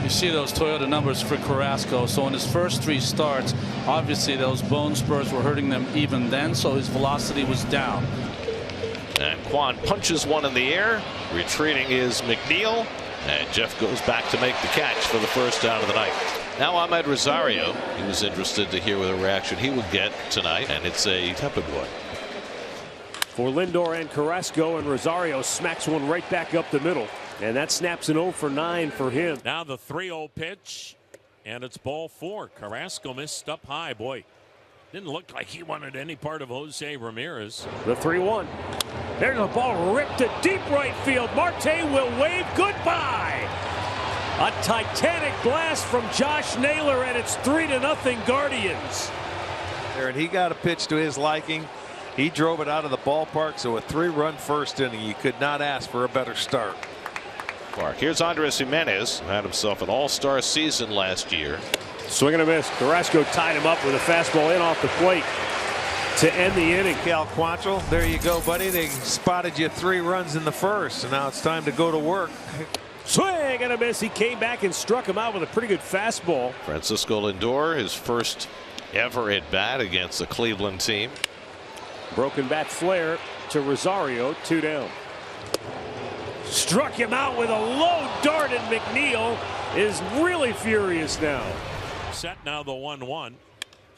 You see those Toyota numbers for Carrasco. So in his first 3 starts, obviously those bone spurs were hurting them even then, so his velocity was down. And Kwan punches one in the air. Retreating is McNeil. And Jeff goes back to make the catch for the first out of the night. Now Ahmed Rosario. He was interested to hear what a reaction he would get tonight, and it's a tepid one. For Lindor and Carrasco, and Rosario smacks one right back up the middle. And that snaps an 0 for 9 for him. Now the 3-0 pitch, and it's ball 4. Carrasco missed up high. Boy, didn't look like he wanted any part of Jose Ramirez. The 3-1. There's a ball ripped to deep right field. Marte will wave goodbye. A titanic blast from Josh Naylor, and it's 3-0 Guardians. And he got a pitch to his liking. He drove it out of the ballpark, so a 3-run first inning. You could not ask for a better start. Here's Andres Jimenez, who had himself an all-star season last year. Swing and a miss. Carrasco tied him up with a fastball in off the plate to end the inning. Cal Quantrill, there you go, buddy. They spotted you 3 runs in the first, and now it's time to go to work. Swing and a miss. He came back and struck him out with a pretty good fastball. Francisco Lindor, his first ever at bat against the Cleveland team. Broken bat flare to Rosario, 2 down. Struck him out with a low dart, and McNeil is really furious now. Set now the 1-1.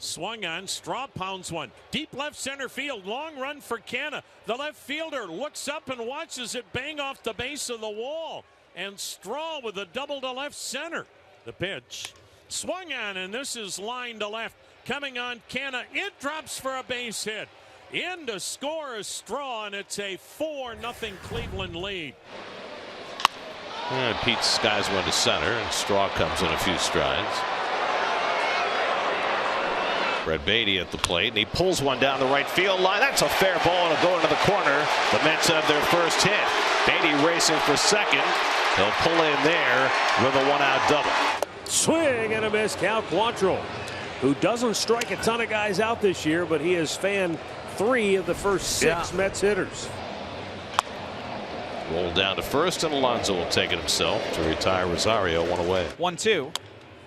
Swung on. Straw pounds one. Deep left center field. Long run for Canna. The left fielder looks up and watches it bang off the base of the wall. And Straw with a double to left center. The pitch. Swung on, and this is line to left. Coming on Canna. It drops for a base hit. In to score is Straw, and it's a 4-0 Cleveland lead. And Pete skies one to center, and Straw comes in a few strides. Brett Beatty at the plate, and he pulls one down the right field line. That's a fair ball, and it'll go into the corner. The Mets have their first hit. Beatty racing for second. He'll pull in there with a 1-out double. Swing and a miss. Cal Quantrill, who doesn't strike a ton of guys out this year, but he has fanned 3 of the first 6 Mets hitters. Roll down to first, and Alonso will take it himself to retire Rosario 1 away. 1-2.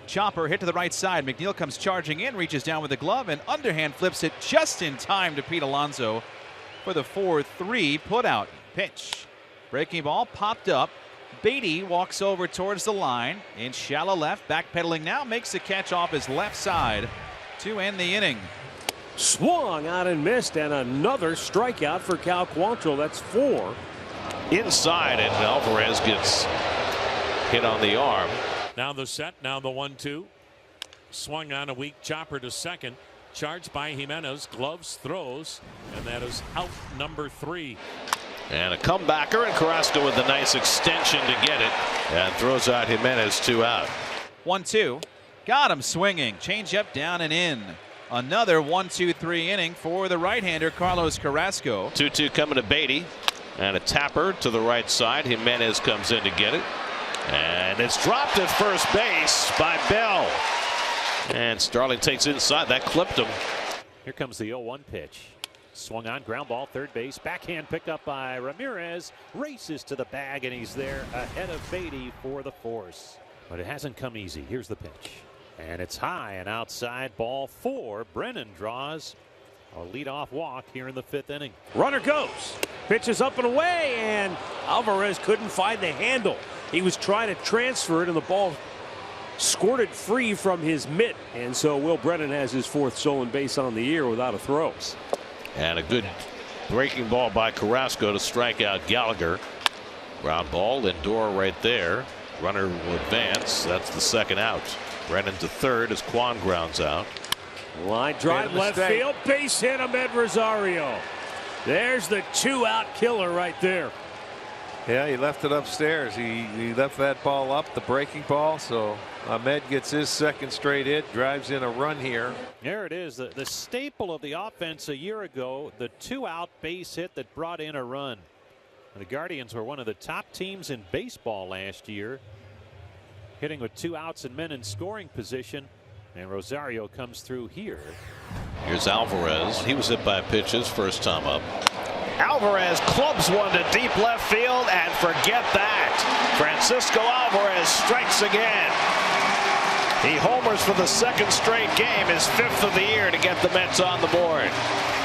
Chopper hit to the right side. McNeil comes charging in, reaches down with the glove, and underhand flips it just in time to Pete Alonso for the 4-3 putout. Pitch. Breaking ball popped up. Beatty walks over towards the line in shallow left, backpedaling now, makes the catch off his left side to end the inning. Swung out and missed, and another strikeout for Cal Quantrill. That's 4. Inside, and Alvarez gets hit on the arm. Now the set, now the 1-2. Swung on a weak chopper to second. Charged by Jimenez, gloves, throws, and that is out number 3. And a comebacker, and Carrasco with a nice extension to get it, and throws out Jimenez, 2 out. 1-2. Got him swinging. Changeup down and in. Another 1-2-3 inning for the right-hander Carlos Carrasco. 2-2 coming to Beatty, and a tapper to the right side. Jimenez comes in to get it, and it's dropped at first base by Bell. And Starling takes inside. That clipped him. Here comes the 0-1 pitch. Swung on, ground ball, third base, backhand picked up by Ramirez, races to the bag, and he's there ahead of Beatty for the force. But it hasn't come easy. Here's the pitch, and it's high and outside, ball 4. Brennan draws a leadoff walk here in the 5th inning. Runner goes. Pitches up and away, and Alvarez couldn't find the handle. He was trying to transfer it, and the ball squirted free from his mitt. And so Will Brennan has his 4th stolen base on the year without a throw. And a good breaking ball by Carrasco to strike out Gallagher. Ground ball, Lindor right there. Runner will advance. That's the 2nd out. Brennan to third as Kwan grounds out. Line drive left field, base hit, Ahmed Rosario. There's the 2-out killer right there. Yeah, he left it upstairs. He left that ball up, the breaking ball. So Ahmed gets his 2nd straight hit, drives in a run here. There it is, the staple of the offense a year ago, the 2-out base hit that brought in a run. The Guardians were one of the top teams in baseball last year, hitting with 2 outs and men in scoring position, and Rosario comes through here. Here's Alvarez. He was hit by a pitch his first time up. Alvarez clubs one to deep left field, and forget that. Francisco Alvarez strikes again. He homers for the second straight game, his 5th of the year, to get the Mets on the board.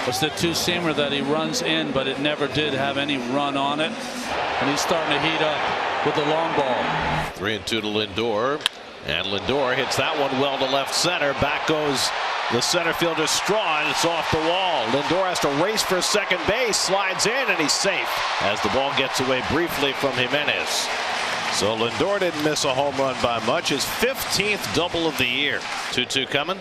It's the two-seamer that he runs in, but it never did have any run on it. And he's starting to heat up with the long ball. 3-2 to Lindor. And Lindor hits that one well to left center. Back goes the center fielder Straw, and it's off the wall. Lindor has to race for second base, slides in, and he's safe as the ball gets away briefly from Jimenez. So Lindor didn't miss a home run by much. His 15th double of the year. 2-2 coming.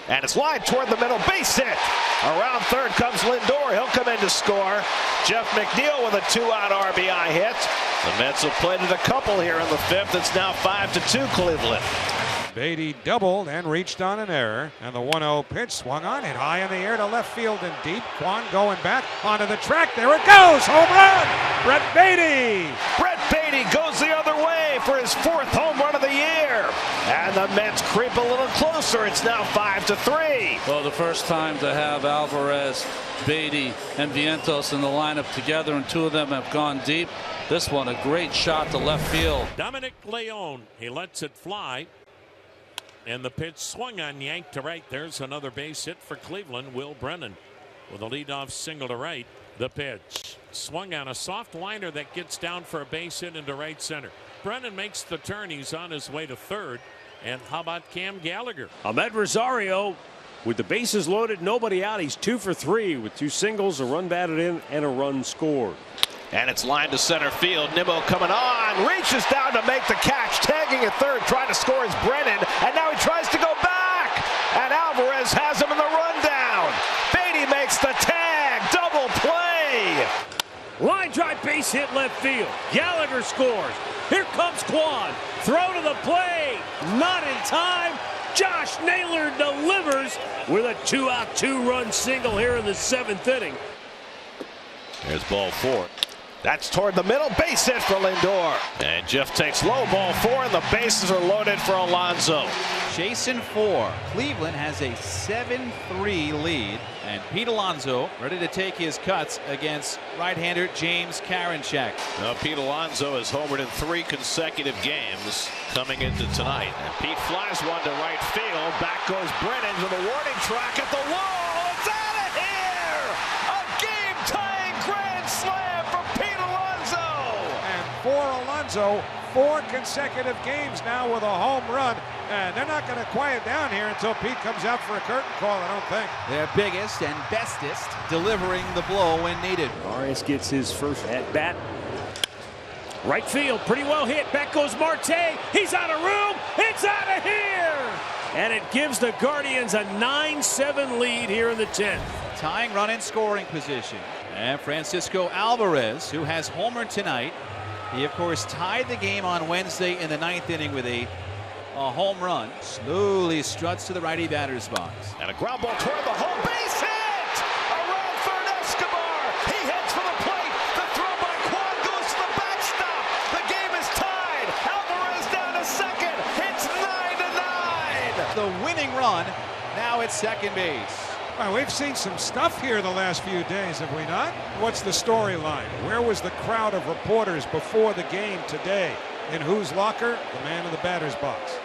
And it's lined toward the middle. Base hit. Around third comes Lindor. He'll come in to score. Jeff McNeil with a 2-out RBI hit. The Mets have played it a couple here in the 5th. It's now 5-2 Cleveland. Beatty doubled and reached on an error, and the 1-0 pitch swung on, hit high in the air to left field and deep. Quan going back onto the track. There it goes. Home run. Brett Beatty. Brett Beatty goes the other way for his 4th home run of the year. And the Mets creep a little closer. It's now 5-3. Well, the first time to have Alvarez, Beatty, and Vientos in the lineup together, and 2 of them have gone deep. This one, a great shot to left field. Dominic Leone, he lets it fly. And the pitch swung on, yanked to right. There's another base hit for Cleveland. Will Brennan with a leadoff single to right. The pitch swung on, a soft liner that gets down for a base hit into right center. Brennan makes the turn. He's on his way to third. And how about Cam Gallagher? Ahmed Rosario with the bases loaded, nobody out. He's 2 for 3 with 2 singles, a run batted in, and a run scored. And it's lined to center field. Nimmo coming on, reaches down to make the catch, tagging at third, trying to score is Brennan, and now he tries to go back, and Alvarez has him in the rundown. Beatty makes the tag, double play. Line drive base hit left field. Gallagher scores. Here comes Quan. Throw to the plate. Not in time. Josh Naylor delivers with a 2-out 2-run single here in the 7th inning. There's ball 4. That's toward the middle, base hit for Lindor. And Jeff takes low, ball 4, and the bases are loaded for Alonso. Chasing 4. Cleveland has a 7-3 lead, and Pete Alonso ready to take his cuts against right-hander James Karinchak. Now Pete Alonso has homered in 3 consecutive games coming into tonight. And Pete flies one to right field. Back goes Brennan to the warning track at the wall. It's out of here! A game-tying grand slam for Pete Alonso! And for Alonso, 4 consecutive games now with a home run. And they're not going to quiet down here until Pete comes out for a curtain call, I don't think. Their biggest and bestest, delivering the blow when needed. Arias gets his first at-bat. Right field, pretty well hit. Back goes Marte. He's out of room. It's out of here. And it gives the Guardians a 9-7 lead here in the 10th. Tying run in scoring position. And Francisco Alvarez, who has homered tonight. He, of course, tied the game on Wednesday in the 9th inning with a home run. Slowly struts to the righty batter's box. And a ground ball toward the home base hit! Around third, Escobar. He heads for the plate. The throw by Quan goes to the backstop. The game is tied. Alvarez down to second. It's 9-9. The winning run now at second base. Well, we've seen some stuff here the last few days, have we not? What's the storyline? Where was the crowd of reporters before the game today? In whose locker? The man in the batter's box.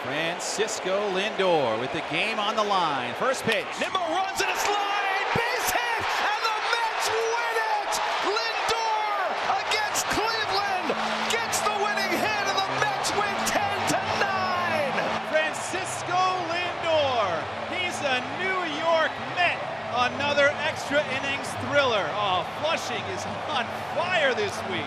Francisco Lindor with the game on the line. First pitch. Nimmo runs in his line. Base hit, and the Mets win it. Lindor against Cleveland gets the winning hit, and the Mets win 10-9. Francisco Lindor. He's a New York Met. Another extra innings thriller. Oh, Flushing is on fire this week.